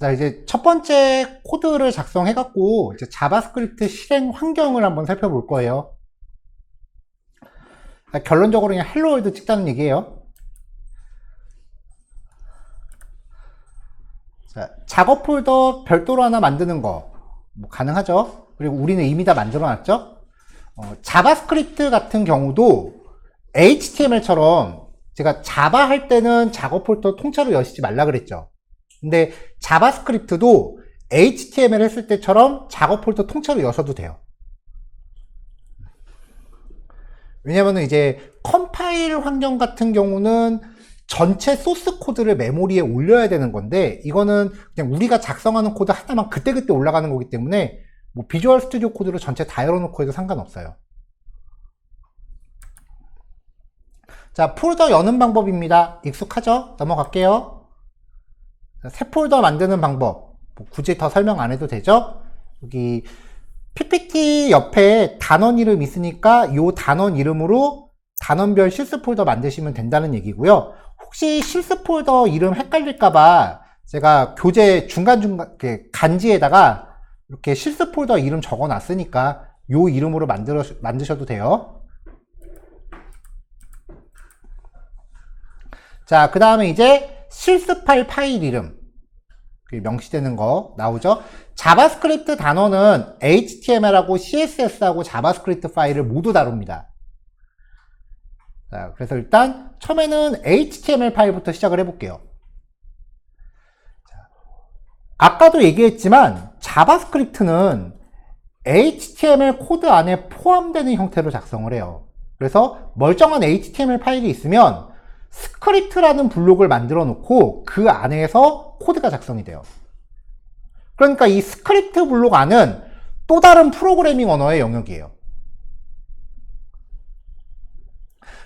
자, 이제 첫 번째 코드를 작성해갖고 이제 자바스크립트 실행 환경을 한번 살펴볼 거예요. 결론적으로 그냥 헬로 월드 찍자는 얘기예요. 자, 작업 폴더 별도로 하나 만드는 거 뭐 가능하죠. 그리고 우리는 이미 다 만들어 놨죠. 자바스크립트 같은 경우도 HTML처럼 제가 자바 할 때는 작업 폴더 통째로 여시지 말라 그랬죠. 근데 자바스크립트도 HTML 했을 때처럼 작업 폴더 통째로 여셔도 돼요. 왜냐면은 이제 컴파일 환경 같은 경우는 전체 소스 코드를 메모리에 올려야 되는 건데, 이거는 그냥 우리가 작성하는 코드 하나만 그때그때 올라가는 거기 때문에 뭐 비주얼 스튜디오 코드로 전체 다 열어놓고 해도 상관없어요. 자, 폴더 여는 방법입니다. 익숙하죠? 넘어갈게요. 자, 새 폴더 만드는 방법 뭐 굳이 더 설명 안 해도 되죠? 여기 PPT 옆에 단원 이름 있으니까 이 단원 이름으로 단원별 실습 폴더 만드시면 된다는 얘기고요. 혹시 실습 폴더 이름 헷갈릴까봐 제가 교재 중간중간 간지에다가 이렇게 실습 폴더 이름 적어 놨으니까 이 이름으로 만드셔도 돼요. 자, 그 다음에 이제 실습할 파일 이름 명시되는 거 나오죠. 자바스크립트 단원은 HTML하고 CSS하고 자바스크립트 파일을 모두 다룹니다. 자, 그래서 일단 처음에는 HTML 파일부터 시작을 해볼게요. 자, 아까도 얘기했지만 자바스크립트는 HTML 코드 안에 포함되는 형태로 작성을 해요. 그래서 멀쩡한 HTML 파일이 있으면 스크립트라는 블록을 만들어 놓고 그 안에서 코드가 작성이 돼요. 그러니까 이 스크립트 블록 안은 또 다른 프로그래밍 언어의 영역이에요.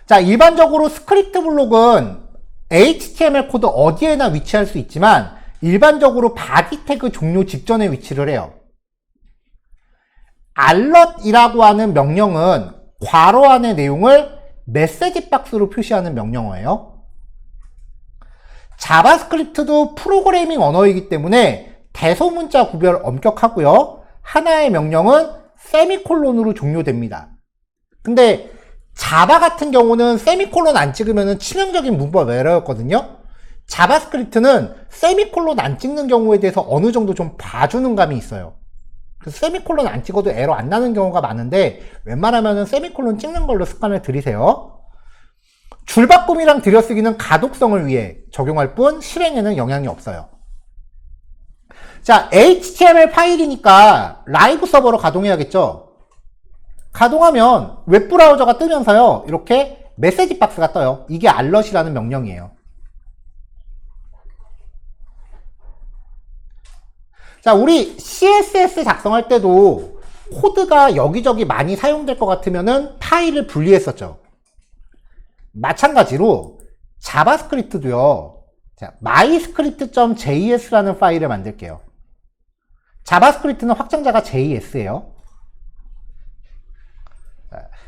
자, 일반적으로 스크립트 블록은 HTML 코드 어디에나 위치할 수 있지만 일반적으로 바디 태그 종료 직전에 위치를 해요. alert이라고 하는 명령은 괄호 안의 내용을 메시지 박스로 표시하는 명령어예요. 자바스크립트도 프로그래밍 언어이기 때문에 대소문자 구별 엄격하고요. 하나의 명령은 세미콜론으로 종료됩니다. 근데 자바 같은 경우는 세미콜론 안 찍으면 치명적인 문법 에러였거든요. 자바스크립트는 세미콜론 안 찍는 경우에 대해서 어느 정도 좀 봐주는 감이 있어요. 그래서 세미콜론 안 찍어도 에러 안 나는 경우가 많은데 웬만하면 세미콜론 찍는 걸로 습관을 들이세요. 줄바꿈이랑 들여쓰기는 가독성을 위해 적용할 뿐 실행에는 영향이 없어요. 자, HTML 파일이니까 라이브 서버로 가동해야겠죠. 가동하면 웹브라우저가 뜨면서요, 이렇게 메시지 박스가 떠요. 이게 alert이라는 명령이에요. 자, 우리 CSS 작성할 때도 코드가 여기저기 많이 사용될 것 같으면은 파일을 분리했었죠. 마찬가지로 자바스크립트도요. 자, myscript.js라는 파일을 만들게요. 자바스크립트는 확장자가 JS예요.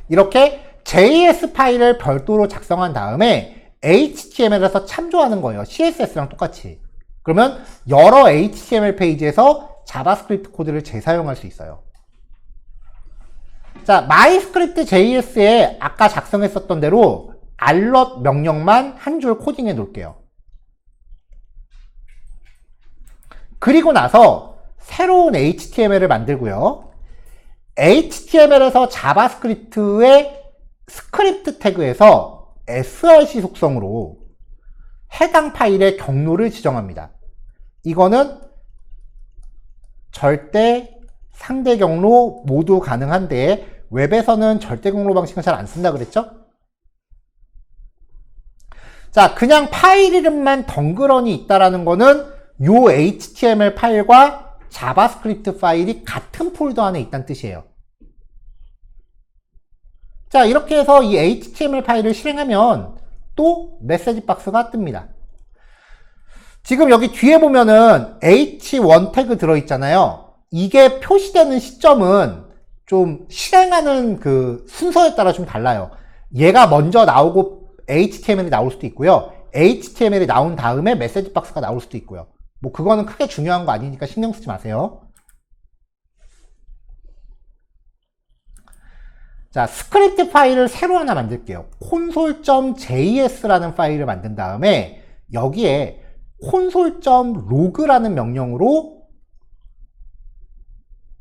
이렇게 JS 파일을 별도로 작성한 다음에 HTML에서 참조하는 거예요. CSS랑 똑같이. 그러면 여러 HTML 페이지에서 자바스크립트 코드를 재사용할 수 있어요. 자, myscript.js에 아까 작성했었던 대로 alert 명령만 한 줄 코딩해 놓을게요. 그리고 나서 새로운 HTML을 만들고요. HTML에서 자바스크립트의 스크립트 태그에서 src 속성으로 해당 파일의 경로를 지정합니다. 이거는 절대, 상대 경로 모두 가능한데 웹에서는 절대 경로 방식은 잘 안 쓴다 그랬죠? 자, 그냥 파일 이름만 덩그러니 있다라는 거는 요 HTML 파일과 자바스크립트 파일이 같은 폴더 안에 있다는 뜻이에요. 자, 이렇게 해서 이 HTML 파일을 실행하면 또 메시지 박스가 뜹니다. 지금 여기 뒤에 보면은 H1 태그 들어있잖아요. 이게 표시되는 시점은 좀 실행하는 그 순서에 따라 좀 달라요. 얘가 먼저 나오고 HTML이 나올 수도 있고요. HTML이 나온 다음에 메시지 박스가 나올 수도 있고요. 뭐 그거는 크게 중요한 거 아니니까 신경 쓰지 마세요. 자, 스크립트 파일을 새로 하나 만들게요. console.js라는 파일을 만든 다음에 여기에 console.log라는 명령으로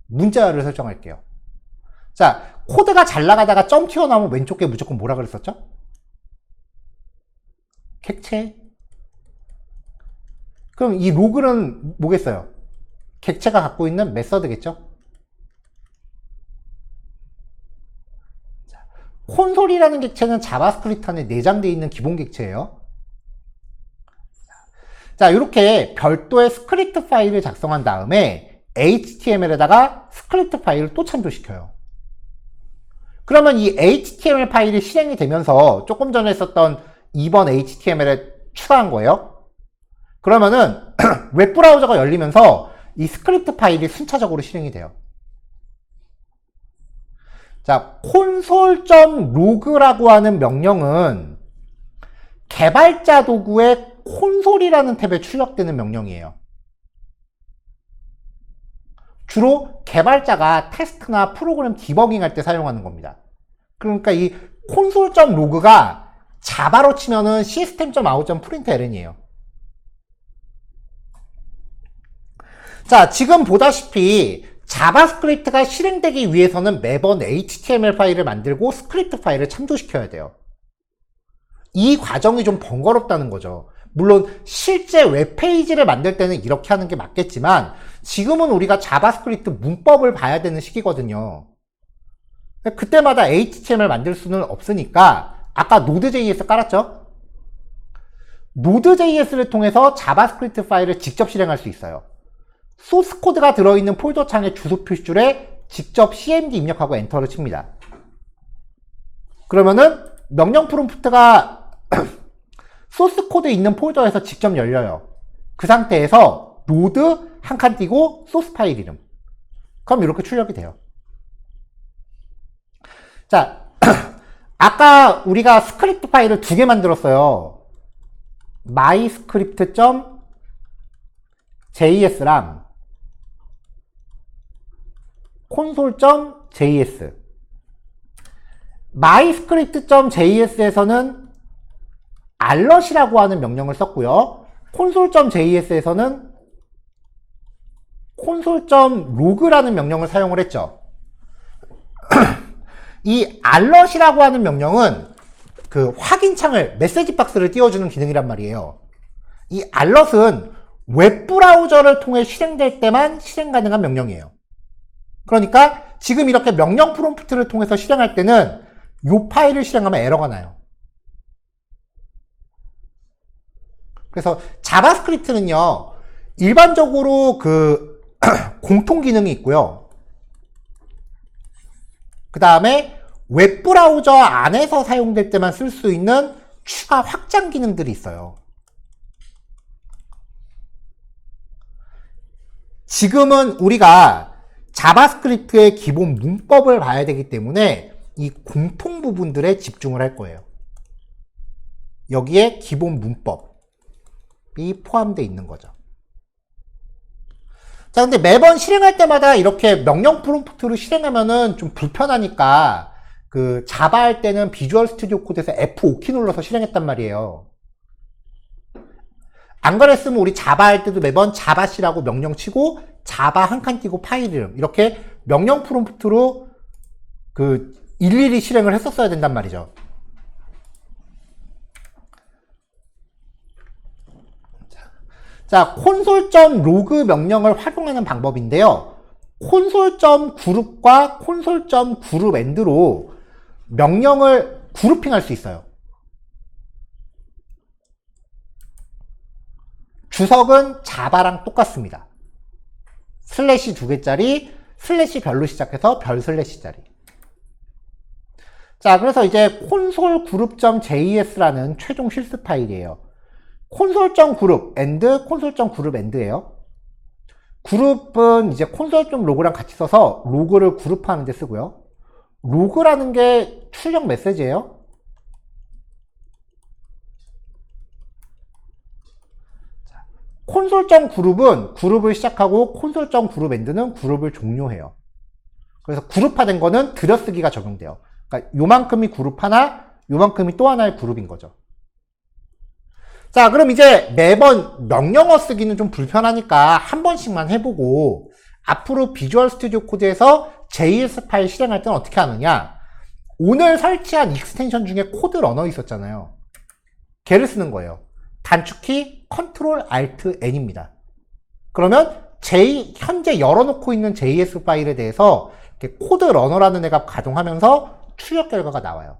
문자열을 설정할게요. 자, 코드가 잘 나가다가 점 튀어나오면 왼쪽 게 무조건 뭐라 그랬었죠? 객체. 그럼 이 로그는 뭐겠어요? 객체가 갖고 있는 메서드겠죠? 콘솔이라는 객체는 자바스크립트 안에 내장되어 있는 기본 객체예요. 자, 이렇게 별도의 스크립트 파일을 작성한 다음에 HTML에다가 스크립트 파일을 또 참조시켜요. 그러면 이 HTML 파일이 실행이 되면서 조금 전에 썼던 2번 HTML에 추가한 거예요. 그러면은 웹브라우저가 열리면서 이 스크립트 파일이 순차적으로 실행이 돼요. 자, console.log라고 하는 명령은 개발자 도구의 콘솔이라는 탭에 출력되는 명령이에요. 주로 개발자가 테스트나 프로그램 디버깅 할 때 사용하는 겁니다. 그러니까 이 console.log가 자바로 치면은 system.out.println이에요. 자, 지금 보다시피 자바스크립트가 실행되기 위해서는 매번 HTML 파일을 만들고 스크립트 파일을 참조시켜야 돼요. 이 과정이 좀 번거롭다는 거죠. 물론 실제 웹페이지를 만들 때는 이렇게 하는 게 맞겠지만 지금은 우리가 자바스크립트 문법을 봐야 되는 시기거든요. 그때마다 HTML 만들 수는 없으니까 아까 Node.js 깔았죠? Node.js를 통해서 자바스크립트 파일을 직접 실행할 수 있어요. 소스 코드가 들어있는 폴더 창의 주소 표시줄에 직접 cmd 입력하고 엔터를 칩니다. 그러면은 명령 프롬프트가 소스 코드 있는 폴더에서 직접 열려요. 그 상태에서 로드 한 칸 띄고 소스 파일 이름. 그럼 이렇게 출력이 돼요. 자, 아까 우리가 스크립트 파일을 2개 만들었어요. myscript.js랑 console.js. myscript.js에서는 alert이라고 하는 명령을 썼고요. console.js에서는 console.log라는 명령을 사용을 했죠. 이 alert이라고 하는 명령은 그 확인창을, 메시지 박스를 띄워주는 기능이란 말이에요. 이 alert은 웹브라우저를 통해 실행될 때만 실행 가능한 명령이에요. 그러니까 지금 이렇게 명령 프롬프트를 통해서 실행할 때는 이 파일을 실행하면 에러가 나요. 그래서 자바스크립트는요, 일반적으로 그 공통 기능이 있고요. 그 다음에 웹브라우저 안에서 사용될 때만 쓸 수 있는 추가 확장 기능들이 있어요. 지금은 우리가 자바스크립트의 기본 문법을 봐야 되기 때문에 이 공통 부분들에 집중을 할 거예요. 여기에 기본 문법이 포함되어 있는 거죠. 자, 근데 매번 실행할 때마다 이렇게 명령 프롬프트로 실행하면은 좀 불편하니까 그 자바 할 때는 비주얼 스튜디오 코드에서 F5키 눌러서 실행했단 말이에요. 안 그랬으면 우리 자바 할 때도 매번 자바씨라고 명령 치고 자바 한 칸 띄고 파일 이름 이렇게 명령 프롬프트로 그 일일이 실행을 했었어야 된단 말이죠. 자, console.log 명령을 활용하는 방법인데요. console.group과 console.groupand로 명령을 그룹핑할 수 있어요. 주석은 자바랑 똑같습니다. 슬래시 2개짜리, 슬래시 별로 시작해서 별 슬래시짜리. 자, 그래서 이제 console group.js라는 최종 실습 파일이에요. console.group and console.group and예요. 그룹은 이제 console.log랑 같이 써서 로그를 그룹하는 데 쓰고요. 로그라는 게 출력 메시지예요. 콘솔.group 그룹은 그룹을 시작하고 콘솔.group 그룹 엔드는 그룹을 종료해요. 그래서 그룹화된 거는 들여쓰기가 적용돼요. 그러니까 요만큼이 그룹 하나, 요만큼이 또 하나의 그룹인 거죠. 자, 그럼 이제 매번 명령어 쓰기는 좀 불편하니까 한 번씩만 해보고 앞으로 비주얼 스튜디오 코드에서 JS 파일 실행할 때는 어떻게 하느냐? 오늘 설치한 익스텐션 중에 코드 러너 있었잖아요. 걔를 쓰는 거예요. 단축키 Ctrl Alt N입니다. 그러면 현재 열어놓고 있는 JS 파일에 대해서 이렇게 코드 러너라는 애가 가동하면서 출력 결과가 나와요.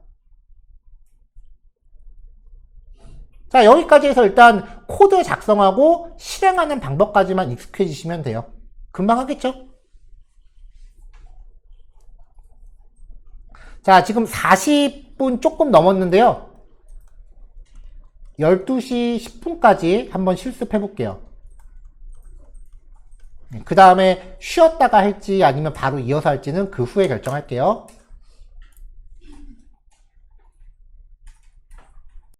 자, 여기까지 해서 일단 코드 작성하고 실행하는 방법까지만 익숙해지시면 돼요. 금방 하겠죠? 자, 지금 40분 조금 넘었는데요. 12시 10분까지 한번 실습해 볼게요. 그 다음에 쉬었다가 할지 아니면 바로 이어서 할지는 그 후에 결정할게요.